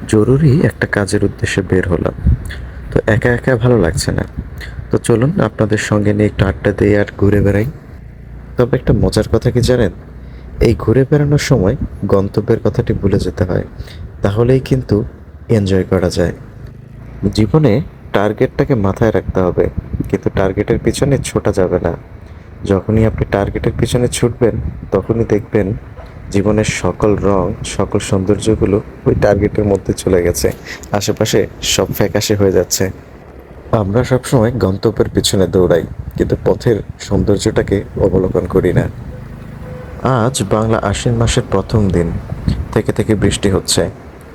জরুরি একটা কাজের উদ্দেশ্যে বের হলাম। তো একা একা ভালো লাগছে না। তো চলুন আপনাদের সঙ্গে নিয়ে একটু আড্ডা দিই আর ঘুরে বেড়াই। তবে একটা মজার কথা কি জানেন? এই ঘুরে বেড়ানোর সময় গন্তব্যের কথাটি ভুলে যেতে হয়। তাহলেই কিন্তু এনজয় করা যায়। জীবনে টার্গেটটাকে মাথায় রাখতে হবে, কিন্তু টার্গেটের পিছনে ছোটা যাবে না। যখনই আপনি টার্গেটের পিছনে ছুটবেন, তখনই দেখবেন জীবনের সকল রং, সকল সৌন্দর্যগুলো ওই টার্গেটের মধ্যে চলে গেছে। আশেপাশে সব ফ্যাকাশে হয়ে যাচ্ছে। আমরা সবসময় গন্তব্যের পিছনে দৌড়াই, কিন্তু পথের সৌন্দর্যটাকে অবলোকন করি না। আজ বাংলা আশ্বিন মাসের প্রথম দিন। থেকে থেকে বৃষ্টি হচ্ছে।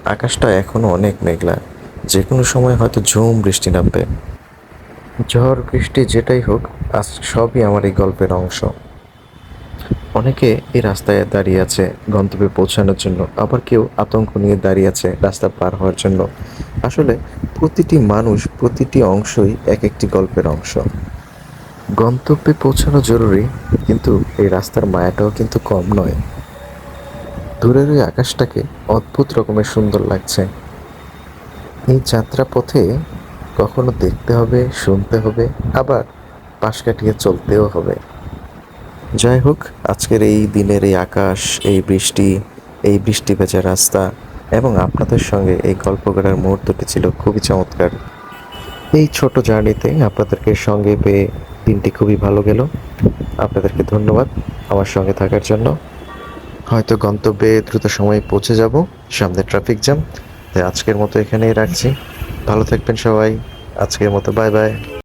আকাশটা এখনো অনেক মেঘলা। যে কোনো সময় হয়তো ঝুম বৃষ্টি নামবে। ঝড় বৃষ্টি যেটাই হোক, আজ সবই আমার এই গল্পের অংশ। অনেকে এই রাস্তায় দাঁড়িয়ে আছে গন্তব্যে পৌঁছানোর জন্য, আবার কেউ আতঙ্ক নিয়ে দাঁড়িয়ে আছে রাস্তা পার হওয়ার জন্য। আসলে প্রতিটি মানুষ, প্রতিটি অংশই এক একটি গল্পের অংশ। গন্তব্যে পৌঁছানো জরুরি, কিন্তু এই রাস্তার মায়াটাও কিন্তু কম নয়। দূরের ওই আকাশটাকে অদ্ভুত রকমের সুন্দর লাগছে। এই যাত্রাপথে কখনো দেখতে হবে, শুনতে হবে, আবার পাশ কাটিয়ে চলতেও হবে। যাই হোক, আজকের এই দিনের এই আকাশ, এই বৃষ্টি, এই বৃষ্টি ভেজা রাস্তা এবং আপনাদের সঙ্গে এই গল্প করার মুহূর্তটি ছিল খুবই চমৎকার। এই ছোট জার্নিতে আপনাদেরকে সঙ্গে পেয়ে দিনটি খুবই ভালো গেল। আপনাদেরকে ধন্যবাদ আমার সঙ্গে থাকার জন্য। হয়তো গন্তব্যে দ্রুত সময়ে পৌঁছে যাব, সামনে ট্রাফিক জ্যাম। তাই আজকের মতো এখানেই রাখছি। ভালো থাকবেন সবাই। আজকের মতো বাই বাই।